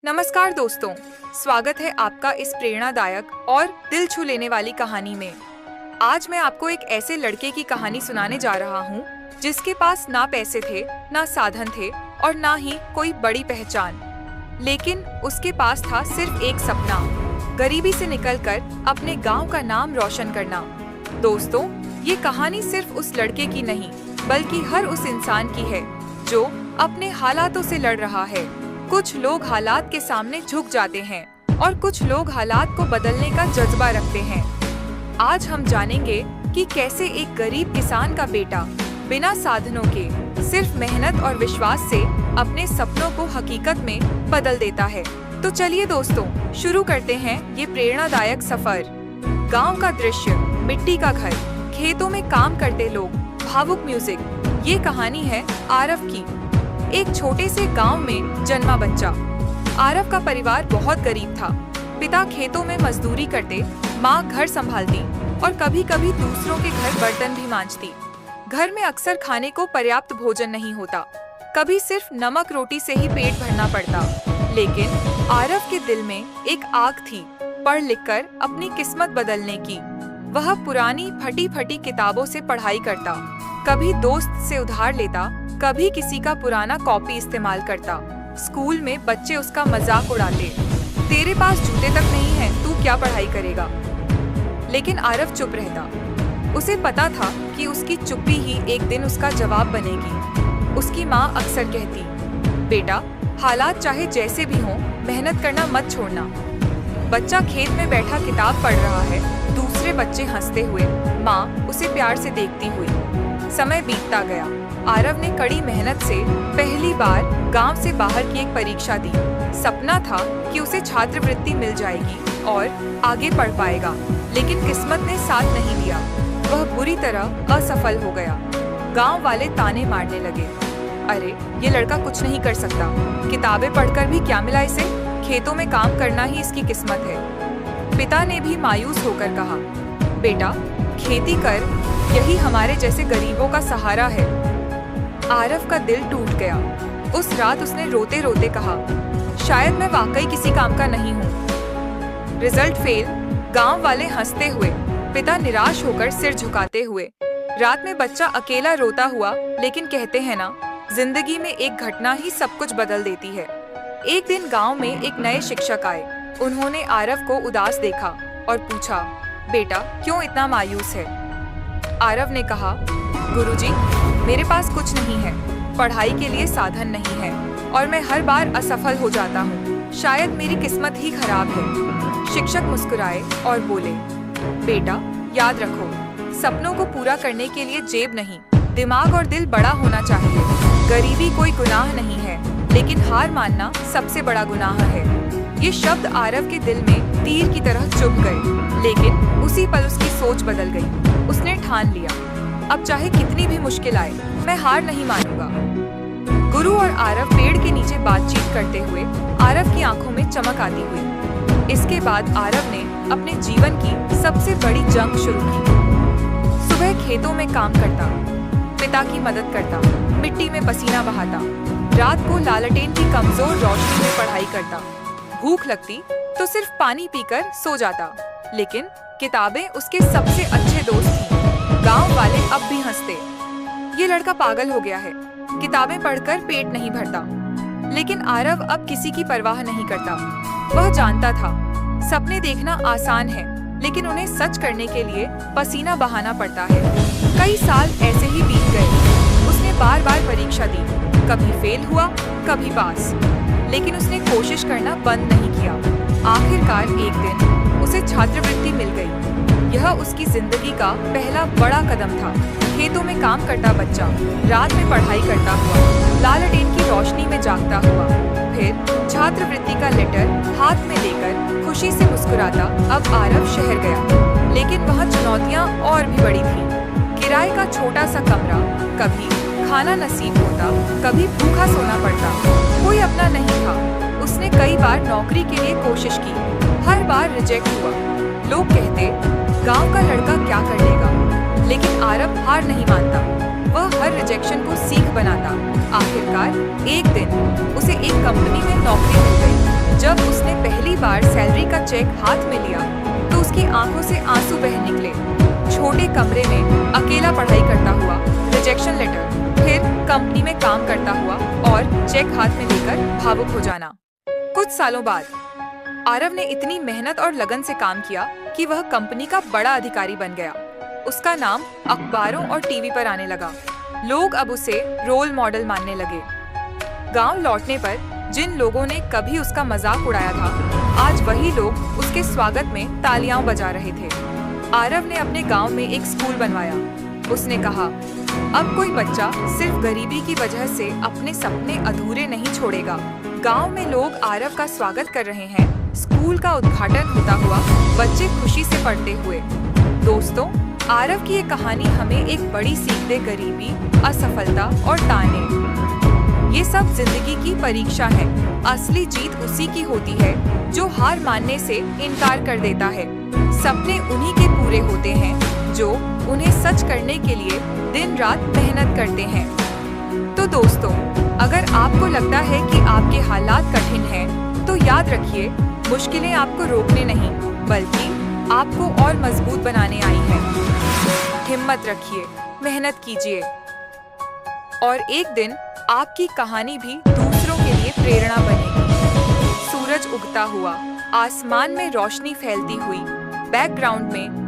नमस्कार दोस्तों, स्वागत है आपका इस प्रेरणादायक और दिल छू लेने वाली कहानी में। आज मैं आपको एक ऐसे लड़के की कहानी सुनाने जा रहा हूँ जिसके पास ना पैसे थे, ना साधन थे और ना ही कोई बड़ी पहचान, लेकिन उसके पास था सिर्फ एक सपना, गरीबी से निकलकर अपने गांव का नाम रोशन करना। दोस्तों, ये कहानी सिर्फ उस लड़के की नहीं, बल्कि हर उस इंसान की है जो अपने हालातों से लड़ रहा है। कुछ लोग हालात के सामने झुक जाते हैं और कुछ लोग हालात को बदलने का जज्बा रखते हैं। आज हम जानेंगे कि कैसे एक गरीब किसान का बेटा बिना साधनों के सिर्फ मेहनत और विश्वास से अपने सपनों को हकीकत में बदल देता है। तो चलिए दोस्तों, शुरू करते हैं ये प्रेरणादायक सफर। गांव का दृश्य, मिट्टी का घर, खेतों में काम करते लोग, भावुक म्यूजिक। ये कहानी है आरव की। एक छोटे से गांव में जन्मा बच्चा। आरव का परिवार बहुत गरीब था। पिता खेतों में मजदूरी करते, माँ घर संभालती और कभी कभी दूसरों के घर बर्तन भी मांजती। घर में अक्सर खाने को पर्याप्त भोजन नहीं होता, कभी सिर्फ नमक रोटी से ही पेट भरना पड़ता। लेकिन आरव के दिल में एक आग थी, पढ़ लिखकर अपनी किस्मत बदलने की। वह पुरानी फटी फटी किताबों से पढ़ाई करता, कभी दोस्त से उधार लेता, कभी किसी का पुराना कॉपी इस्तेमाल करता। स्कूल में बच्चे उसका मजाक उड़ाते, तेरे पास जूते तक नहीं है, तू क्या पढ़ाई करेगा। लेकिन आरव चुप रहता। उसे पता था कि उसकी चुप्पी ही एक दिन उसका जवाब बनेगी। उसकी माँ अक्सर कहती, बेटा, हालात चाहे जैसे भी हों, मेहनत करना मत छोड़ना। बच्चा खेत में बैठा किताब पढ़ रहा है, दूसरे बच्चे हंसते हुए, माँ उसे प्यार से देखती हुई। समय बीतता गया। आरव ने कड़ी मेहनत से पहली बार गांव से बाहर की एक परीक्षा दी। सपना था कि उसे छात्रवृत्ति मिल जाएगी और आगे पढ़ पाएगा, लेकिन किस्मत ने साथ नहीं दिया। वह बुरी तरह असफल हो गया। गांव वाले ताने मारने लगे, अरे ये लड़का कुछ नहीं कर सकता, किताबें पढ़कर भी क्या मिला इसे, खेतों में काम करना ही इसकी किस्मत है। पिता ने भी मायूस होकर कहा, बेटा खेती कर, यही हमारे जैसे गरीबों का सहारा है। आरव का दिल टूट गया। उस रात उसने रोते रोते कहा, शायद मैं वाकई किसी काम का नहीं हूँ। Result fail. गांव वाले हंसते हुए, पिता निराश होकर सिर झुकाते हुए। रात में बच्चा अकेला रोता हुआ, लेकिन कहते हैं ना, जिंदगी में एक घटना ही सब कुछ बदल देती है। एक दिन गांव में एक नए शिक्षक आए। उन्होंने आरव को उदास देखा और पूछा, बेटा क्यों इतना मायूस है। आरव ने कहा, गुरुजी, मेरे पास कुछ नहीं है, पढ़ाई के लिए साधन नहीं है और मैं हर बार असफल हो जाता हूँ। शायद मेरी किस्मत ही खराब है। शिक्षक मुस्कुराए और बोले, बेटा याद रखो, सपनों को पूरा करने के लिए जेब नहीं, दिमाग और दिल बड़ा होना चाहिए। गरीबी कोई गुनाह नहीं है, लेकिन हार मानना सबसे बड़ा गुनाह है। ये शब्द आरव के दिल में तीर की तरह चुभ गए, लेकिन उसी पल उसकी सोच बदल गई। उसने ठान लिया, अब चाहे कितनी भी मुश्किल आए, मैं हार नहीं मानूंगा। गुरु और आरव पेड़ के नीचे बातचीत करते हुए, आरव की आंखों में चमक आती हुई। इसके बाद आरव ने अपने जीवन की सबसे बड़ी जंग शुरू की। सुबह खेतों में काम करता, पिता की मदद करता, मिट्टी में पसीना बहाता। रात को लालटेन की कमजोर रोशनी में पढ़ाई करता। भूख लगती तो सिर्फ पानी पीकर सो जाता, लेकिन किताबें उसके सबसे अच्छे दोस्त थीं। गांव वाले अब भी हंसते, ये लड़का पागल हो गया है, किताबें पढ़कर पेट नहीं भरता। लेकिन आरव अब किसी की परवाह नहीं करता। वह जानता था, सपने देखना आसान है, लेकिन उन्हें सच करने के लिए पसीना बहाना पड़ता है। कई साल ऐसे ही बीत गए। उसने बार बार परीक्षा दी, कभी फेल हुआ, कभी पास, लेकिन उसने कोशिश करना बंद नहीं किया। आखिरकार एक दिन उसे छात्रवृत्ति मिल गई। यह उसकी जिंदगी का पहला बड़ा कदम था। खेतों में काम करता बच्चा, रात में पढ़ाई करता हुआ, लालटेन की रोशनी में जागता हुआ, फिर छात्रवृत्ति का लेटर हाथ में लेकर खुशी से मुस्कुराता अब आरव शहर गया। लेकिन वहाँ चुनौतियाँ और भी बड़ी थीं। किराए का छोटा सा कमरा, कभी खाना नसीब होता, कभी भूखा सोना पड़ता, कोई अपना नहीं था। उसने कई बार नौकरी के लिए कोशिश की, हर बार रिजेक्ट हुआ। लोग कहते, गांव का लड़का क्या कर लेगा, लेकिन आरव हार नहीं मानता। वह हर रिजेक्शन को सीख बनाता। आखिरकार एक दिन उसे एक कंपनी में नौकरी मिल गई। बार सैलरी का चेक हाथ में लिया तो उसकी आंखों से आंसू बह निकले। छोटे कमरे में अकेला पढ़ाई करता हुआ, रिजेक्शन लेटर, फिर कंपनी में काम करता हुआ और चेक हाथ में लेकर भावुक हो जाना। कुछ सालों बाद आरव ने इतनी मेहनत और लगन से काम किया कि वह कंपनी का बड़ा अधिकारी बन गया। उसका नाम अखबारों और टीवी पर आने लगा। लोग अब उसे रोल मॉडल मानने लगे। गांव लौटने पर जिन लोगों ने कभी उसका मजाक उड़ाया था, आज वही लोग उसके स्वागत में तालियां बजा रहे थे। आरव ने अपने गांव में एक स्कूल बनवाया। उसने कहा, अब कोई बच्चा सिर्फ गरीबी की वजह से अपने सपने अधूरे नहीं छोड़ेगा। गांव में लोग आरव का स्वागत कर रहे हैं। स्कूल का उद्घाटन होता हुआ बच्चे खुशी से पढ़ते हुए। दोस्तों, आरव की ये कहानी हमें एक बड़ी सीख दे गरीबी, असफलता और ताने। ये सब जिंदगी की परीक्षा है। असली जीत उसी की होती है जो हार मानने से इनकार कर देता है। सपने उन्हीं के पूरे होते हैं जो उन्हें सच करने के लिए दिन रात मेहनत करते हैं। तो दोस्तों, अगर आपको लगता है कि आपके हालात कठिन हैं, तो याद रखिए, मुश्किलें आपको रोकने नहीं बल्कि आपको और मजबूत बनाने आई हैं। हिम्मत रखिए, मेहनत कीजिए और एक दिन आपकी कहानी भी दूसरों के लिए प्रेरणा बनेगी। सूरज उगता हुआ, आसमान में रोशनी फैलती हुई, बैकग्राउंड में